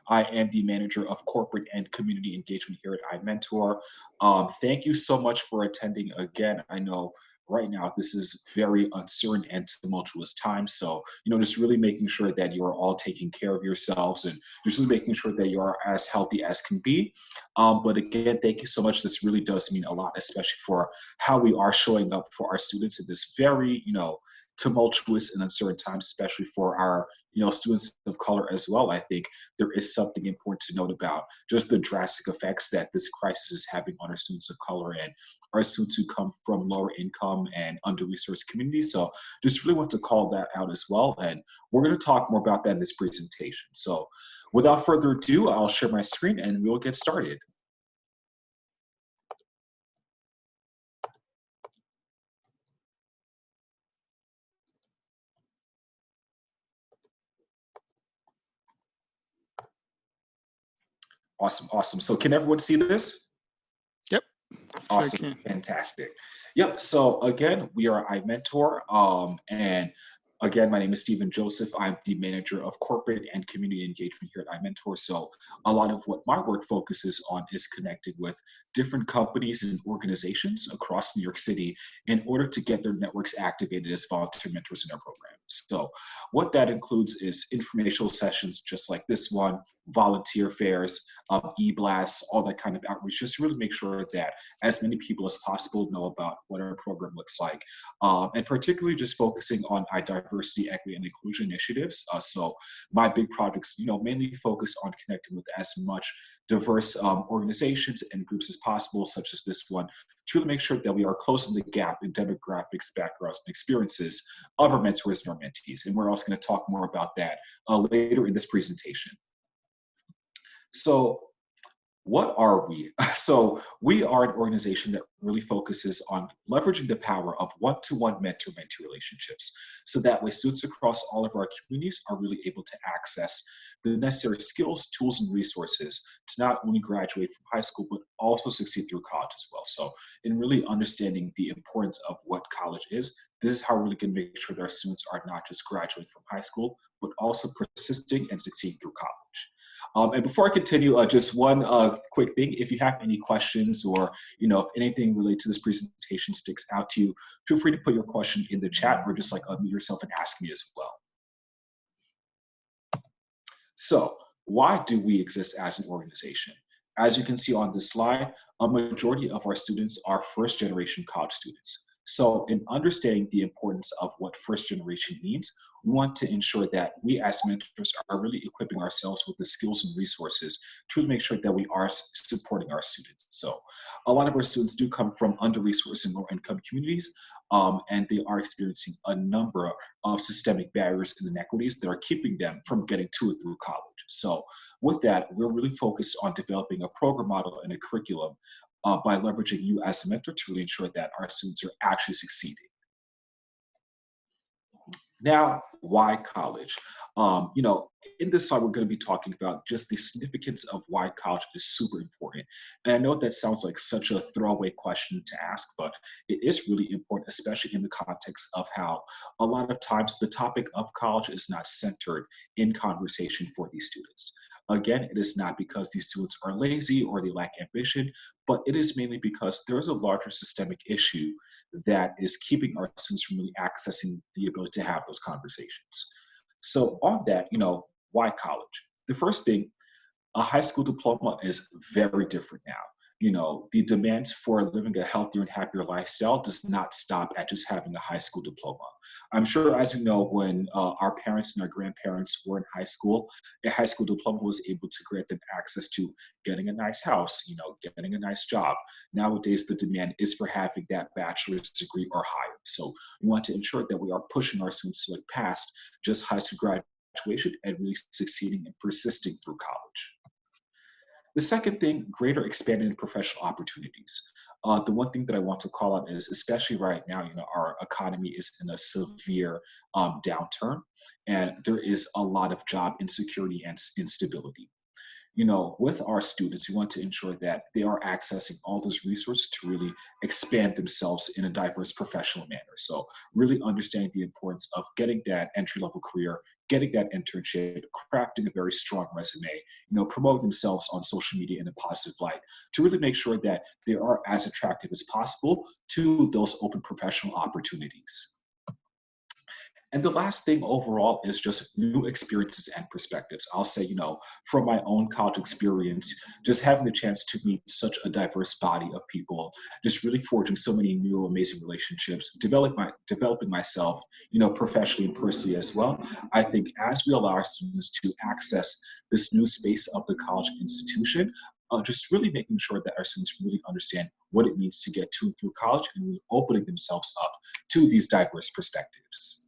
I am the manager of corporate and community engagement here at iMentor. Thank you so much for attending again. I know right now this is very uncertain and tumultuous time. So, just really making sure that you are all taking care of yourselves and just really making sure that you are as healthy as can be. But again, thank you so much. This really does mean a lot, especially for how we are showing up for our students in this very, tumultuous and uncertain times, especially for our, students of color as well. I think there is something important to note about just the drastic effects that this crisis is having on our students of color and our students who come from lower income and under-resourced communities. So just really want to call that out as well. And we're going to talk more about that in this presentation. So without further ado, I'll share my screen and we'll get started. Awesome. So can everyone see this? Yep. Awesome. Okay. Fantastic. Yep. So again, we are iMentor. And again, my name is Stephen Joseph. I'm the manager of corporate and community engagement here at iMentor. So a lot of what my work focuses on is connected with different companies and organizations across New York City in order to get their networks activated as volunteer mentors in our program. So what that includes is informational sessions just like this one, volunteer fairs, e-blasts, all that kind of outreach, just to really make sure that as many people as possible know about what our program looks like. And particularly just focusing on our diversity, equity, and inclusion initiatives. So my big projects, mainly focus on connecting with as much diverse organizations and groups as possible, such as this one, to really make sure that we are closing the gap in demographics, backgrounds, and experiences of our mentors and our mentees. And we're also going to talk more about that later in this presentation. So what are we? So we are an organization that really focuses on leveraging the power of one-to-one mentor-mentee relationships. So that way students across all of our communities are really able to access the necessary skills, tools, and resources to not only graduate from high school, but also succeed through college as well. So in really understanding the importance of what college is, this is how we're really going to make sure that our students are not just graduating from high school, but also persisting and succeeding through college. And before I continue, just one quick thing. If you have any questions or, if anything related to this presentation sticks out to you, feel free to put your question in the chat or just unmute yourself and ask me as well. So why do we exist as an organization? As you can see on this slide, a majority of our students are first-generation college students. So in understanding the importance of what first generation means, we want to ensure that we as mentors are really equipping ourselves with the skills and resources to make sure that we are supporting our students. So a lot of our students do come from under-resourced and low-income communities, and they are experiencing a number of systemic barriers and inequities that are keeping them from getting to and through college. So with that, we're really focused on developing a program model and a curriculum by leveraging you as a mentor to really ensure that our students are actually succeeding. Now, why college? In this slide, we're going to be talking about just the significance of why college is super important. And I know that sounds like such a throwaway question to ask, but it is really important, especially in the context of how a lot of times the topic of college is not centered in conversation for these students. Again, it is not because these students are lazy or they lack ambition, but it is mainly because there is a larger systemic issue that is keeping our students from really accessing the ability to have those conversations. So on that, why college? The first thing, a high school diploma is very different now. The demands for living a healthier and happier lifestyle does not stop at just having a high school diploma. I'm sure, as you know, when our parents and our grandparents were in high school, a high school diploma was able to grant them access to getting a nice house, getting a nice job. Nowadays, the demand is for having that bachelor's degree or higher. So we want to ensure that we are pushing our students to look past just high school graduation and really succeeding and persisting through college. The second thing, greater expanded professional opportunities. The one thing that I want to call out is, especially right now, our economy is in a severe downturn, and there is a lot of job insecurity and instability. with our students, we want to ensure that they are accessing all those resources to really expand themselves in a diverse professional manner. So really understanding the importance of getting that entry level career, getting that internship, crafting a very strong resume, promoting themselves on social media in a positive light to really make sure that they are as attractive as possible to those open professional opportunities. And the last thing overall is just new experiences and perspectives. I'll say, from my own college experience, just having the chance to meet such a diverse body of people, just really forging so many new amazing relationships, developing myself, professionally and personally as well. I think as we allow our students to access this new space of the college institution, just really making sure that our students really understand what it means to get to and through college and really opening themselves up to these diverse perspectives.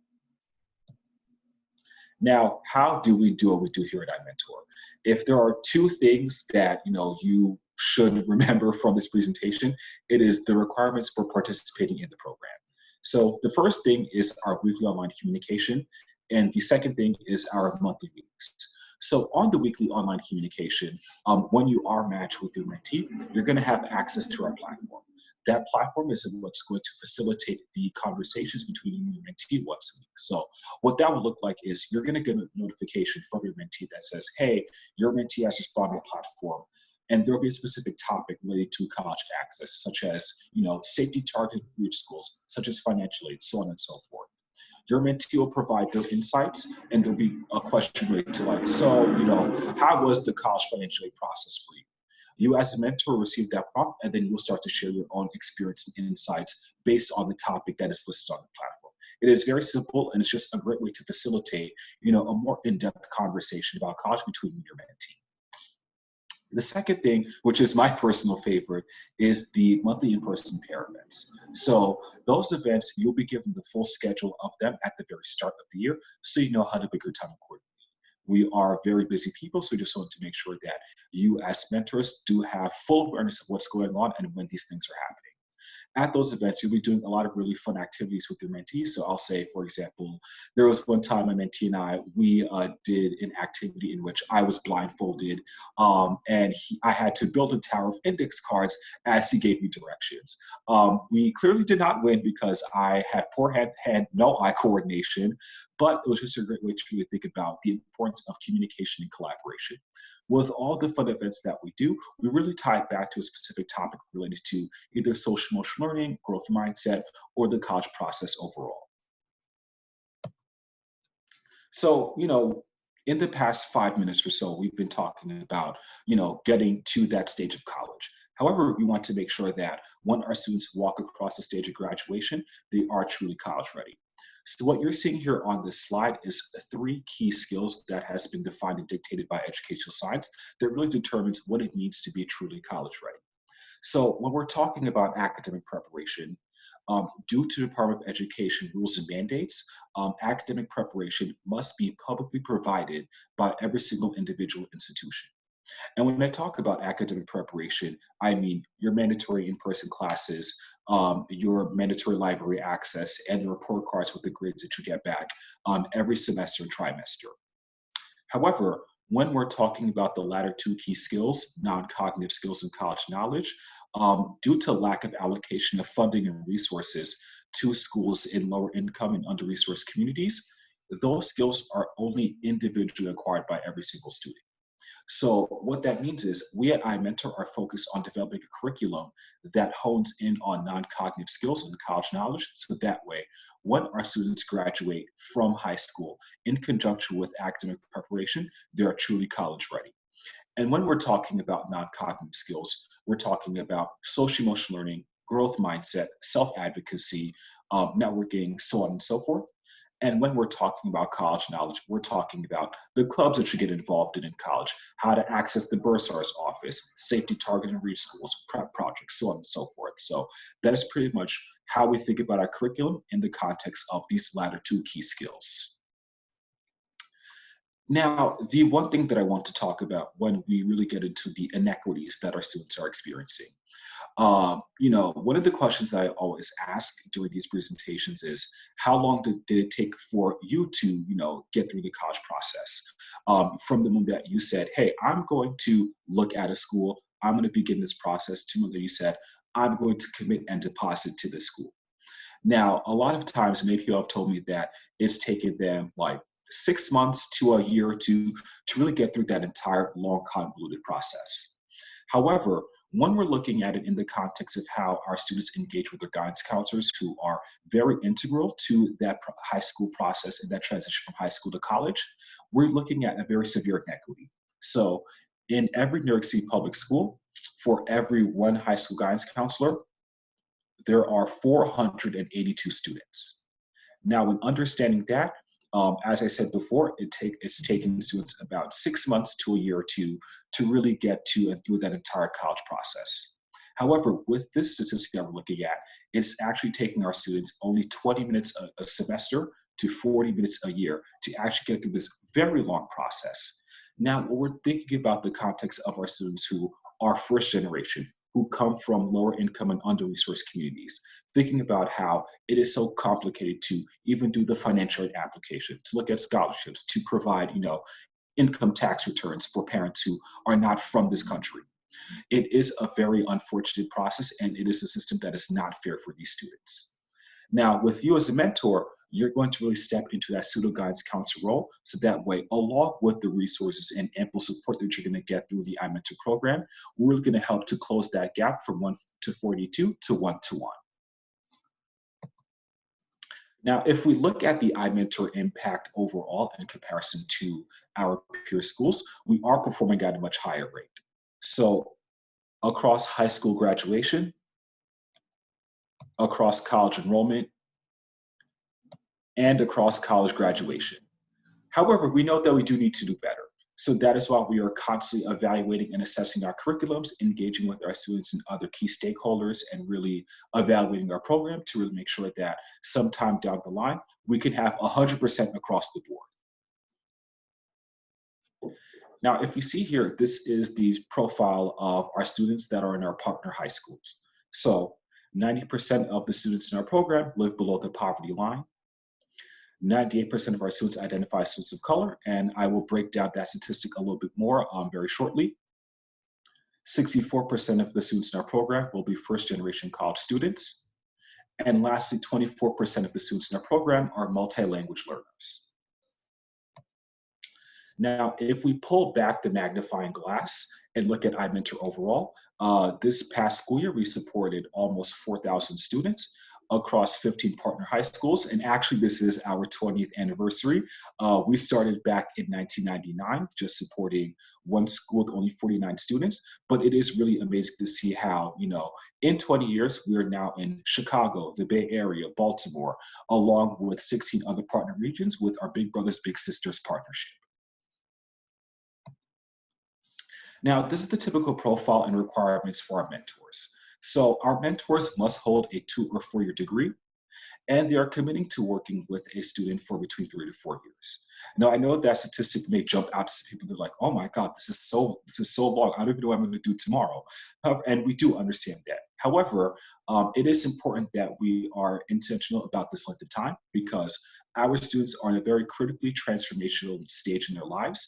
Now, how do we do what we do here at iMentor? If there are two things that you should remember from this presentation, it is the requirements for participating in the program. So the first thing is our weekly online communication, and the second thing is our monthly meetings. So on the weekly online communication, when you are matched with your mentee, you're going to have access to our platform. That platform is what's going to facilitate the conversations between you and your mentee once a week. So what that would look like is you're going to get a notification from your mentee that says, hey, your mentee has responded to the platform. And there'll be a specific topic related to college access, such as, safety targeted reach schools, such as financial aid, so on and so forth. Your mentee will provide their insights, and there'll be a question related to how was the college financial aid process for you? You as a mentor will receive that prompt, and then you'll start to share your own experience and insights based on the topic that is listed on the platform. It is very simple, and it's just a great way to facilitate, a more in-depth conversation about college between you and your mentee. The second thing, which is my personal favorite, is the monthly in-person pair events. So those events, you'll be given the full schedule of them at the very start of the year, so you know how to book your time accordingly. We are very busy people, so we just want to make sure that you as mentors do have full awareness of what's going on and when these things are happening. At those events, you'll be doing a lot of really fun activities with your mentees. So I'll say, for example, there was one time my mentee and I, we did an activity in which I was blindfolded, and I had to build a tower of index cards as he gave me directions. We clearly did not win because I had poor hand, no eye coordination, but it was just a great way to really think about the importance of communication and collaboration. With all the fun events that we do, we really tie it back to a specific topic related to either social emotional learning, growth mindset, or the college process overall. So, in the past 5 minutes or so, we've been talking about, getting to that stage of college. However, we want to make sure that when our students walk across the stage of graduation, they are truly college ready. So what you're seeing here on this slide is the three key skills that has been defined and dictated by educational science that really determines what it means to be truly college ready. So when we're talking about academic preparation, due to the Department of Education rules and mandates, academic preparation must be publicly provided by every single individual institution. And when I talk about academic preparation, I mean your mandatory in-person classes, your mandatory library access, and the report cards with the grades that you get back every semester and trimester. However, when we're talking about the latter two key skills, non-cognitive skills and college knowledge, due to lack of allocation of funding and resources to schools in lower income and under-resourced communities, those skills are only individually acquired by every single student. So what that means is we at iMentor are focused on developing a curriculum that hones in on non-cognitive skills and college knowledge. So that way, when our students graduate from high school in conjunction with academic preparation, they are truly college ready. And when we're talking about non-cognitive skills, we're talking about social emotional learning, growth mindset, self-advocacy, networking, so on and so forth. And when we're talking about college knowledge, we're talking about the clubs that you get involved in college, how to access the bursar's office, safety target and reach schools, prep projects, so on and so forth. So that is pretty much how we think about our curriculum in the context of these latter two key skills. Now, the one thing that I want to talk about when we really get into the inequities that our students are experiencing. One of the questions that I always ask during these presentations is, how long did it take for you to, get through the college process? From the moment that you said, hey, I'm going to look at a school, I'm going to begin this process, to the moment that you said, I'm going to commit and deposit to this school. Now, a lot of times, many people have told me that it's taken them like 6 months to a year to really get through that entire long, convoluted process. However, when we're looking at it in the context of how our students engage with their guidance counselors, who are very integral to that high school process and that transition from high school to college, we're looking at a very severe inequity. So, in every New York City public school, for every one high school guidance counselor, there are 482 students. Now, in understanding that, as I said before, it's taken students about 6 months to a year or two to really get to and through that entire college process. However, with this statistic that we're looking at, it's actually taking our students only 20 minutes a semester to 40 minutes a year to actually get through this very long process. Now, when we're thinking about the context of our students who are first generation, who come from lower income and under-resourced communities, thinking about how it is so complicated to even do the financial aid application, to look at scholarships, to provide, income tax returns for parents who are not from this country. It is a very unfortunate process, and it is a system that is not fair for these students. Now, with you as a mentor, you're going to really step into that pseudo guidance counselor role. So that way, along with the resources and ample support that you're going to get through the iMentor program, we're really going to help to close that gap from 1 to 42 to 1 to 1. Now, if we look at the iMentor impact overall in comparison to our peer schools, we are performing at a much higher rate. So across high school graduation, across college enrollment, and across college graduation. However, we know that we do need to do better. So that is why we are constantly evaluating and assessing our curriculums, engaging with our students and other key stakeholders, and really evaluating our program to really make sure that sometime down the line, we can have 100% across the board. Now, if you see here, this is the profile of our students that are in our partner high schools. So 90% of the students in our program live below the poverty line. 98% of our students identify as students of color, and I will break down that statistic a little bit more very shortly. 64% of the students in our program will be first-generation college students. And lastly, 24% of the students in our program are multi-language learners. Now, if we pull back the magnifying glass and look at iMentor overall, this past school year, we supported almost 4,000 students across 15 partner high schools. And actually, this is our 20th anniversary. We started back in 1999, just supporting one school with only 49 students. But it is really amazing to see how, in 20 years, we are now in Chicago, the Bay Area, Baltimore, along with 16 other partner regions with our Big Brothers Big Sisters partnership. Now, this is the typical profile and requirements for our mentors. So our mentors must hold a 2 or 4 year degree, and they are committing to working with a student for between 3 to 4 years. Now, I know that statistic may jump out to some people. They're like, "Oh my God, this is so long. I don't even know what I'm going to do tomorrow." And we do understand that. However, it is important that we are intentional about this length of time, because our students are in a very critically transformational stage in their lives,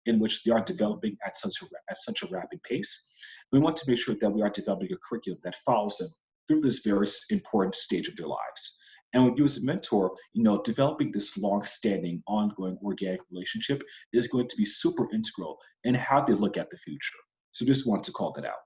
in which they are developing at such a rapid pace. We want to make sure that we are developing a curriculum that follows them through this very important stage of their lives. And with you as a mentor, developing this long-standing, ongoing, organic relationship is going to be super integral in how they look at the future. So just want to call that out.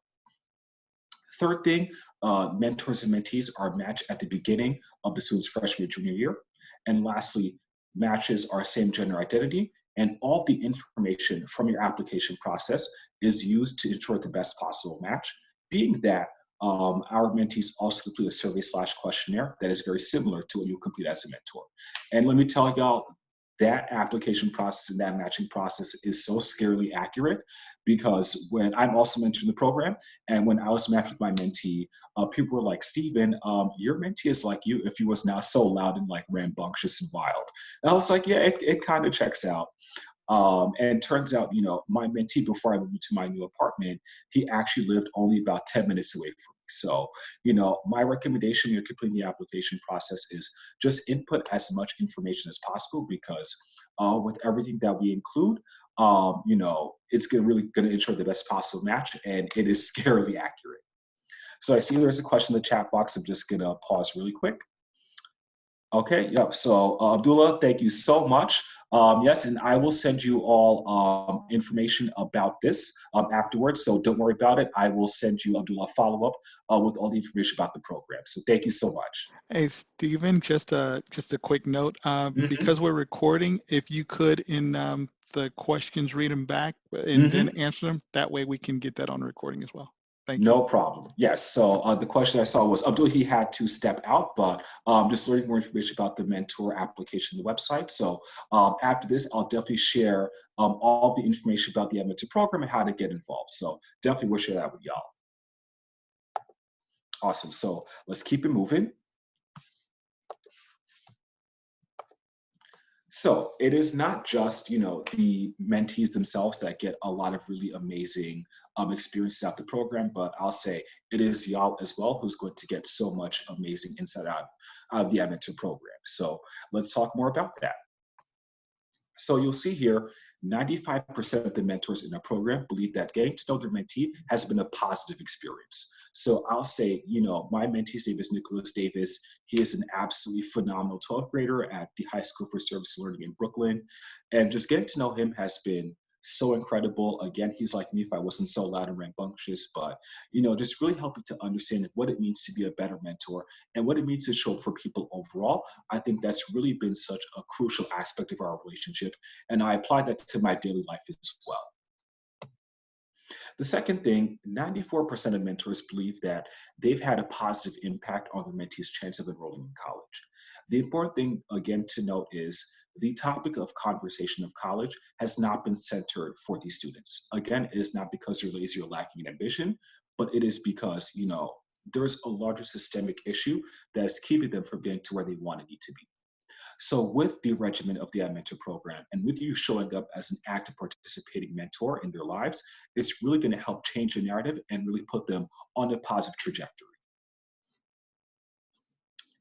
Third thing, mentors and mentees are matched at the beginning of the student's freshman and junior year. And lastly, matches are same gender identity, and all the information from your application process is used to ensure the best possible match, being that our mentees also complete a survey/questionnaire that is very similar to what you complete as a mentor. And let me tell y'all, that application process and that matching process is so scarily accurate, because when I'm also mentoring the program, and when I was matched with my mentee, people were like, "Steven, your mentee is like you if he was not so loud and like rambunctious and wild." And I was like, yeah, it kind of checks out. And it turns out, my mentee, before I moved into my new apartment, he actually lived only about 10 minutes away from me. So, my recommendation when you're completing the application process is just input as much information as possible because with everything that we include, it's really going to ensure the best possible match, and it is scarily accurate. So I see there's a question in the chat box. I'm just going to pause really quick. Okay, yep. So Abdullah, thank you so much. Yes, and I will send you all information about this afterwards. So don't worry about it. I will send you, Abdullah, a follow-up with all the information about the program. So thank you so much. Hey, Stephen, just a quick note. Hmm. Because we're recording, if you could in the questions read them back and then Hmm. answer them, that way we can get that on recording as well. Thank you. No problem. Yes. So the question I saw was Abdul, he had to step out, but just learning more information about the Mentor application, the website. So after this, I'll definitely share all the information about the Mentor program and how to get involved. So definitely we'll share that with y'all. Awesome. So let's keep it moving. So it is not just, the mentees themselves that get a lot of really amazing experiences out the program, but I'll say it is y'all as well who's going to get so much amazing insight out of the iMentor program. So let's talk more about that. So you'll see here, 95% of the mentors in our program believe that getting to know their mentee has been a positive experience. So I'll say, my mentee's name is Nicholas Davis. He is an absolutely phenomenal 12th grader at the High School for Service Learning in Brooklyn. And just getting to know him has been so incredible. Again, he's like me if I wasn't so loud and rambunctious, but, just really helping to understand what it means to be a better mentor and what it means to show up for people overall. I think that's really been such a crucial aspect of our relationship. And I apply that to my daily life as well. The second thing, 94% of mentors believe that they've had a positive impact on their mentees' chance of enrolling in college. The important thing, again, to note is the topic of conversation of college has not been centered for these students. Again, it is not because they're lazy or lacking in ambition, but it is because, there's a larger systemic issue that's keeping them from getting to where they want to need to be. So, with the regimen of the iMentor program and with you showing up as an active participating mentor in their lives, it's really going to help change the narrative and really put them on a positive trajectory.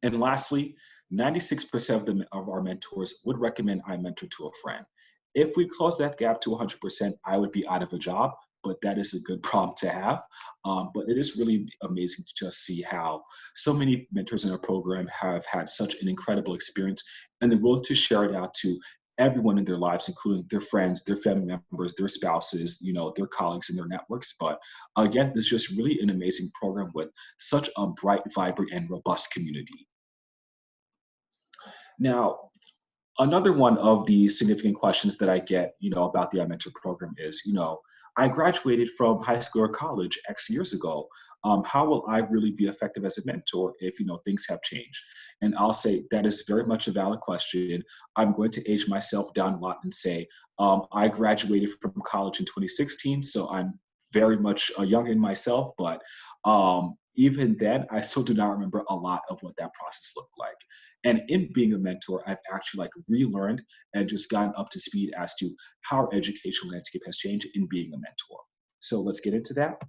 And lastly, 96% of our mentors would recommend iMentor to a friend. If we close that gap to 100%, I would be out of a job, but that is a good problem to have. But it is really amazing to just see how so many mentors in our program have had such an incredible experience and they're willing to share it out to everyone in their lives, including their friends, their family members, their spouses, their colleagues in their networks. But again, this is just really an amazing program with such a bright, vibrant, and robust community. Now, another one of the significant questions that I get, about the iMentor program is, I graduated from high school or college X years ago. How will I really be effective as a mentor if, things have changed? And I'll say that is very much a valid question. I'm going to age myself down a lot and say, I graduated from college in 2016, so I'm very much a youngin' myself, but even then, I still do not remember a lot of what that process looked like. And in being a mentor, I've actually relearned and just gotten up to speed as to how our educational landscape has changed in being a mentor. So let's get into that.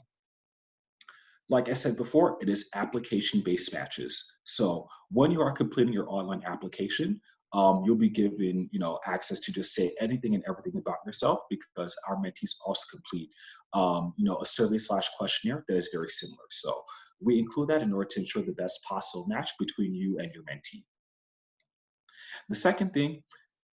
Like I said before, it is application-based matches. So when you are completing your online application, you'll be given, access to just say anything and everything about yourself because our mentees also complete, a survey/questionnaire that is very similar. So we include that in order to ensure the best possible match between you and your mentee. The second thing,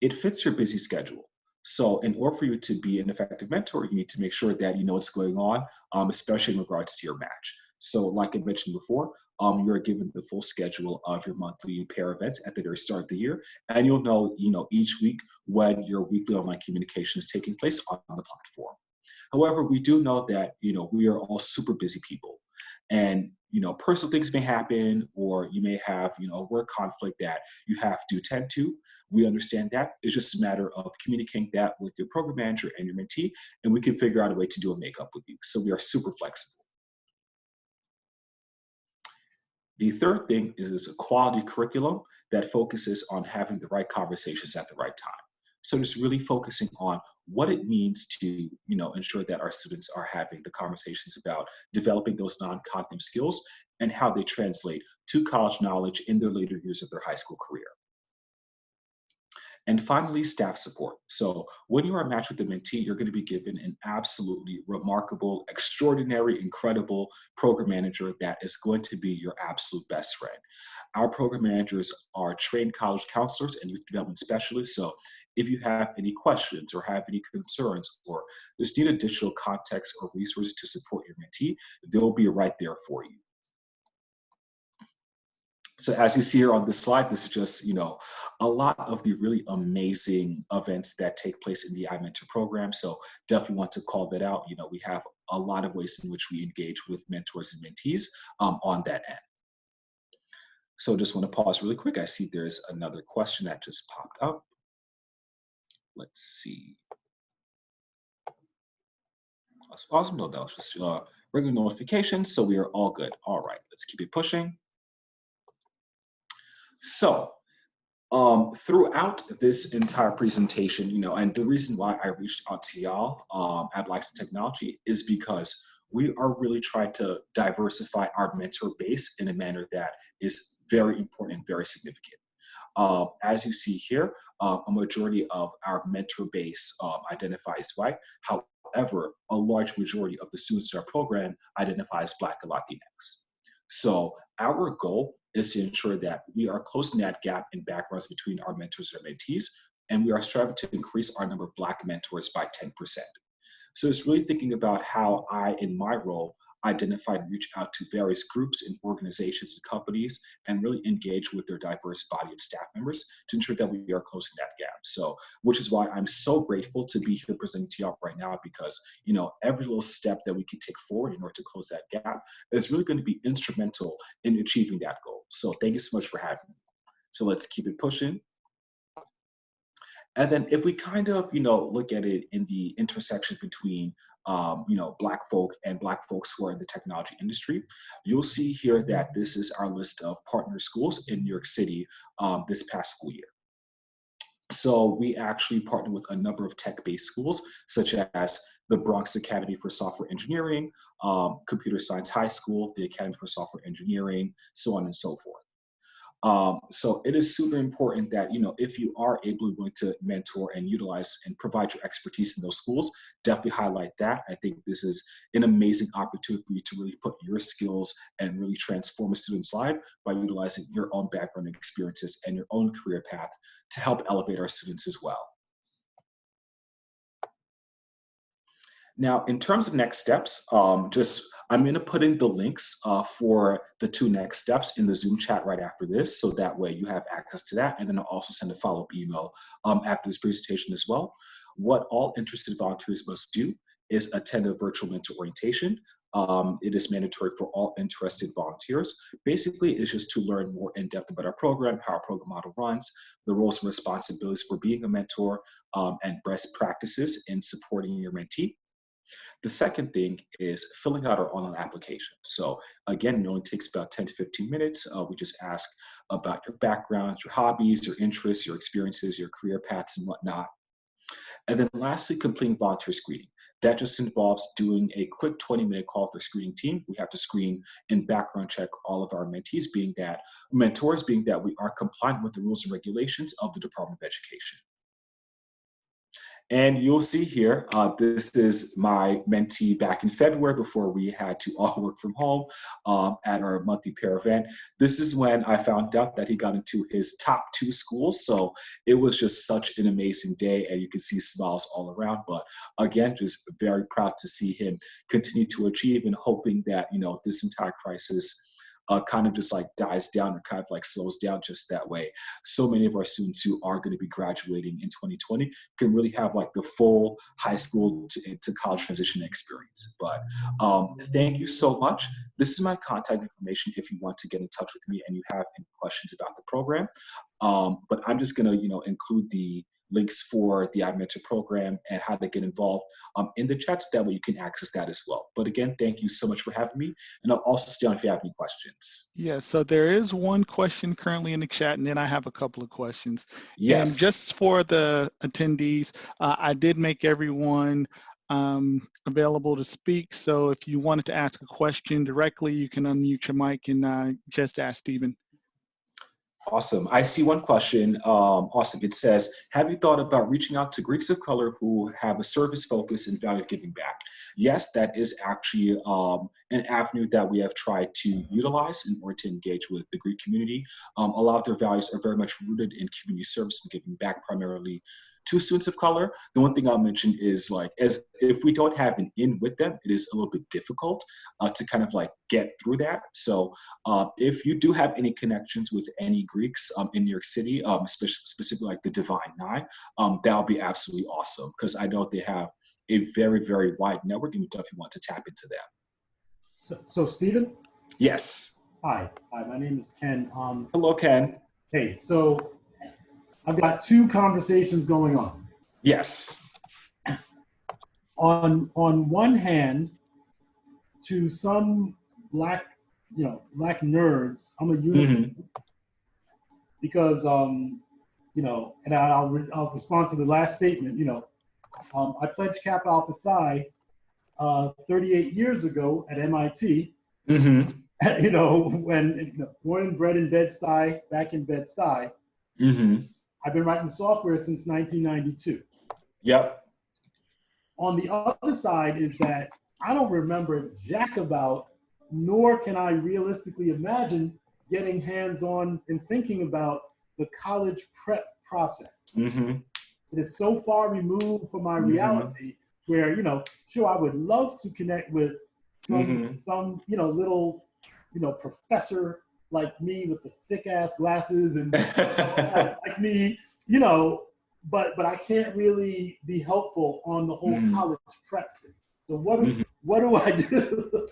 it fits your busy schedule. So in order for you to be an effective mentor, you need to make sure that you know what's going on, especially in regards to your match. So like I mentioned before, you're given the full schedule of your monthly pair events at the very start of the year, and you'll know, each week when your weekly online communication is taking place on the platform. However, we do know that, we are all super busy people. And, personal things may happen, or you may have, a work conflict that you have to attend to. We understand that. It's just a matter of communicating that with your program manager and your mentee, and we can figure out a way to do a makeup with you. So we are super flexible. The third thing is a quality curriculum that focuses on having the right conversations at the right time. So just really focusing on what it means to, ensure that our students are having the conversations about developing those non-cognitive skills and how they translate to college knowledge in their later years of their high school career. And finally, staff support. So when you are matched with a mentee, you're going to be given an absolutely remarkable, extraordinary, incredible program manager that is going to be your absolute best friend. Our program managers are trained college counselors and youth development specialists. So if you have any questions or have any concerns or just need additional context or resources to support your mentee, they'll be right there for you. So as you see here on this slide, this is just, a lot of the really amazing events that take place in the iMentor program. So definitely want to call that out. We have a lot of ways in which we engage with mentors and mentees on that end. So just want to pause really quick. I see there's another question that just popped up. Let's see. That's awesome. No, that was just regular notifications. So we are all good. All right, let's keep it pushing. So throughout this entire presentation, and the reason why I reached out to y'all at Life Technology is because we are really trying to diversify our mentor base in a manner that is very important and very significant. As you see here, a majority of our mentor base identifies white. However, a large majority of the students in our program identify as Black and Latinx. So our goal is to ensure that we are closing that gap in backgrounds between our mentors and mentees, and we are striving to increase our number of Black mentors by 10%. So it's really thinking about how I, in my role, identify and reach out to various groups and organizations and companies and really engage with their diverse body of staff members to ensure that we are closing that gap. So, which is why I'm so grateful to be here presenting to y'all right now because, every little step that we can take forward in order to close that gap is really going to be instrumental in achieving that goal. So thank you so much for having me. So let's keep it pushing. And then if we kind of, look at it in the intersection between, Black folk and Black folks who are in the technology industry, you'll see here that this is our list of partner schools in New York City this past school year. So we actually partner with a number of tech-based schools, such as the Bronx Academy for Software Engineering, Computer Science High School, the Academy for Software Engineering, so on and so forth. So it is super important that, if you are able and willing to mentor and utilize and provide your expertise in those schools, definitely highlight that. I think this is an amazing opportunity for you to really put your skills and really transform a student's life by utilizing your own background experiences and your own career path to help elevate our students as well. Now, in terms of next steps, I'm going to put in the links for the 2 next steps in the Zoom chat right after this, so that way you have access to that, and then I'll also send a follow-up email after this presentation as well. What all interested volunteers must do is attend a virtual mentor orientation. It is mandatory for all interested volunteers. Basically, it's just to learn more in depth about our program, how our program model runs, the roles and responsibilities for being a mentor, and best practices in supporting your mentee. The second thing is filling out our online application. So again, it only takes about 10 to 15 minutes. We just ask about your background, your hobbies, your interests, your experiences, your career paths and whatnot. And then lastly, completing volunteer screening. That just involves doing a quick 20-minute call with the screening team. We have to screen and background check all of our mentors, being that we are compliant with the rules and regulations of the Department of Education. And you'll see here, this is my mentee back in February before we had to all work from home at our monthly pair event. This is when I found out that he got into his top 2 schools. So it was just such an amazing day, and you can see smiles all around. But again, just very proud to see him continue to achieve, and hoping that, this entire crisis kind of just like dies down or kind of like slows down just that way. So many of our students who are going to be graduating in 2020 can really have like the full high school to college transition experience. But thank you so much. This is my contact information if you want to get in touch with me and you have any questions about the program. But I'm just going to, include the links for the iMentor program and how to get involved in the chat. So that way you can access that as well. But again, thank you so much for having me. And I'll also stay on if you have any questions. Yeah, so there is one question currently in the chat, and then I have a couple of questions. And just Yes. for the attendees, I did make everyone available to speak. So if you wanted to ask a question directly, you can unmute your mic and just ask Stephen. Awesome. I see one question. Awesome. It says, have you thought about reaching out to Greeks of color who have a service focus and value giving back? Yes, that is actually an avenue that we have tried to utilize in order to engage with the Greek community. A lot of their values are very much rooted in community service and giving back primarily to students of color. The one thing I'll mention is like, as if we don't have an in with them, it is a little bit difficult to kind of like get through that. So if you do have any connections with any Greeks in New York City, specifically like the Divine Nine, that would be absolutely awesome because I know they have a very, very wide network and we definitely want to tap into that. So Stephen? Yes. Hi, my name is Ken. Hello, Ken. Hey, so I've got two conversations going on. Yes. On one hand, to some black nerds, I'm a unicorn because and I'll respond to the last statement. I pledged Kappa Alpha Psi 38 years ago at MIT. When born and bred in Bed-Stuy, back in Bed-Stuy. I've been writing software since 1992. Yep. On the other side is that I don't remember jack about, nor can I realistically imagine getting hands-on and thinking about the college prep process. It is so far removed from my reality where, sure, I would love to connect with some little, professor like me with the thick ass glasses and like me, but I can't really be helpful on the whole college prep thing. So what do I do?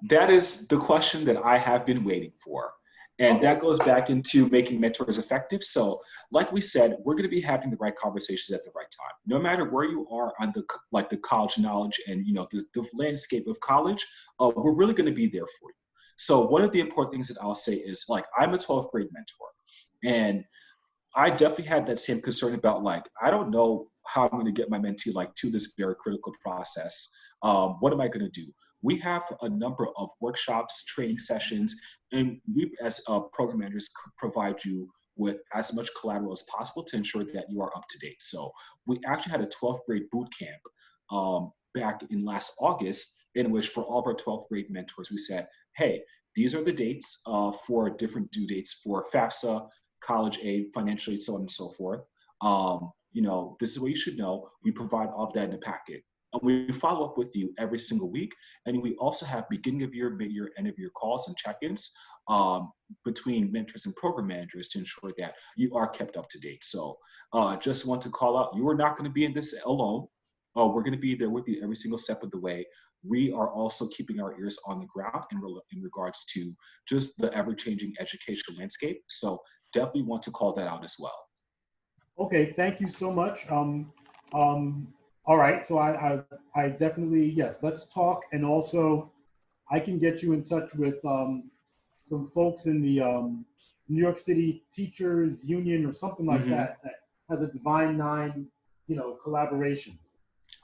That is the question that I have been waiting for. And that goes back into making mentors effective. So like we said, we're going to be having the right conversations at the right time. No matter where you are on the college knowledge and the landscape of college, we're really going to be there for you. So one of the important things that I'll say is like, I'm a 12th grade mentor. And I definitely had that same concern about like, I don't know how I'm going to get my mentee like to this very critical process. What am I going to do? We have a number of workshops, training sessions, and we as program managers provide you with as much collateral as possible to ensure that you are up to date. So we actually had a 12th grade boot camp back in last August, in which for all of our 12th grade mentors, we said, hey, these are the dates for different due dates for FAFSA, college aid, financial aid, so on and so forth. This is what you should know. We provide all of that in a packet. And we follow up with you every single week. And we also have beginning of year, mid-year, end of year calls and check-ins between mentors and program managers to ensure that you are kept up to date. So just want to call out, you are not going to be in this alone. We're going to be there with you every single step of the way. We are also keeping our ears on the ground in regards to just the ever-changing educational landscape. So definitely want to call that out as well. Okay, thank you so much. All right, so I definitely, yes, let's talk. And also, I can get you in touch with some folks in the New York City Teachers Union or something like that has a Divine Nine, collaboration.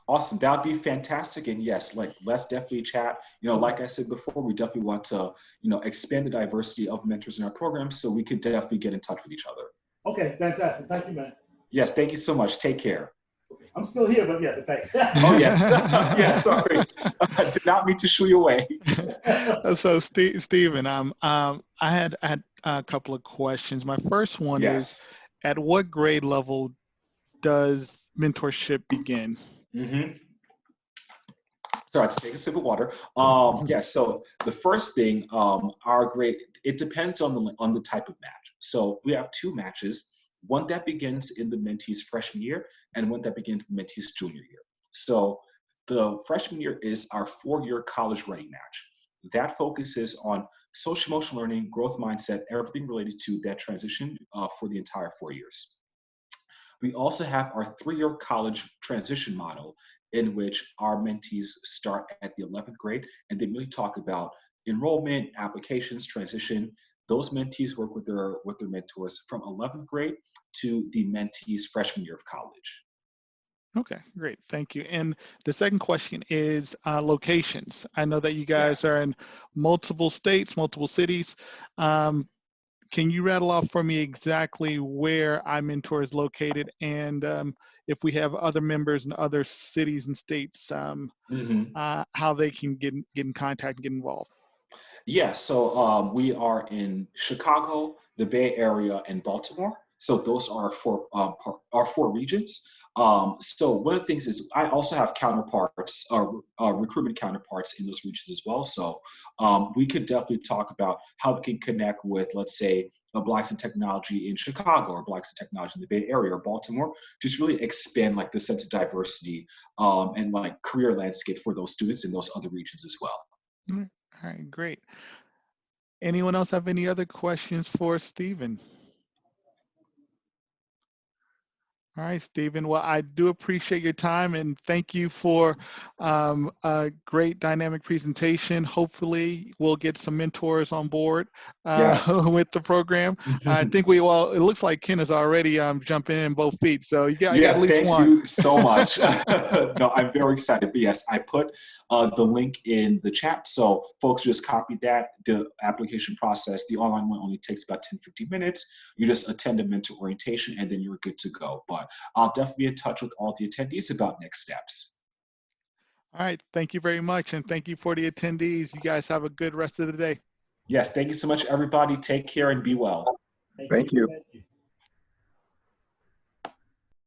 Awesome, that would be fantastic. And yes, like let's definitely chat. Like I said before, we definitely want to, expand the diversity of mentors in our program, so we could definitely get in touch with each other. Okay, fantastic. Thank you, man. Yes, thank you so much. Take care. Okay. I'm still here, but yeah, thanks. Oh yes, yeah. Sorry, I did not mean to shoo you away. So Stephen, I had a couple of questions. My first one is, at what grade level does mentorship begin? Sorry, let's take a sip of water. So the first thing, our grade, it depends on the type of match. So we have two matches, one that begins in the mentee's freshman year and one that begins in the mentee's junior year. So the freshman year is our 4-year college ready match. That focuses on social emotional learning, growth mindset, everything related to that transition for the entire 4 years. We also have our 3-year college transition model, in which our mentees start at the 11th grade and they really talk about enrollment, applications, transition. Those mentees work with their mentors from 11th grade to the mentees' freshman year of college. Okay, great. Thank you. And the second question is locations. I know that you guys Yes. are in multiple states, multiple cities. Can you rattle off for me exactly where iMentor is located, and if we have other members in other cities and states, Mhm. how they can get in contact and get involved? Yeah, so we are in Chicago, the Bay Area, and Baltimore. So those are our 4 regions. So one of the things is I also have counterparts, recruitment counterparts in those regions as well. So we could definitely talk about how we can connect with, let's say, Blacks in Technology in Chicago or Blacks in Technology in the Bay Area or Baltimore, just really expand like the sense of diversity and like career landscape for those students in those other regions as well. All right, great. Anyone else have any other questions for Stephen? All right, Stephen. Well, I do appreciate your time and thank you for a great dynamic presentation. Hopefully, we'll get some mentors on board Yes. with the program. I think it looks like Ken is already jumping in both feet. So you got at Yes, least thank one. you so much. No, I'm very excited. But yes, I put the link in the chat. So folks just copy that. The application process, the online one only takes about 10, 15 minutes. You just attend a mentor orientation and then you're good to go. But I'll definitely be in touch with all the attendees about next steps. All right. Thank you very much. And thank you for the attendees. You guys have a good rest of the day. Yes, thank you so much, everybody. Take care and be well. Thank Thank you. you.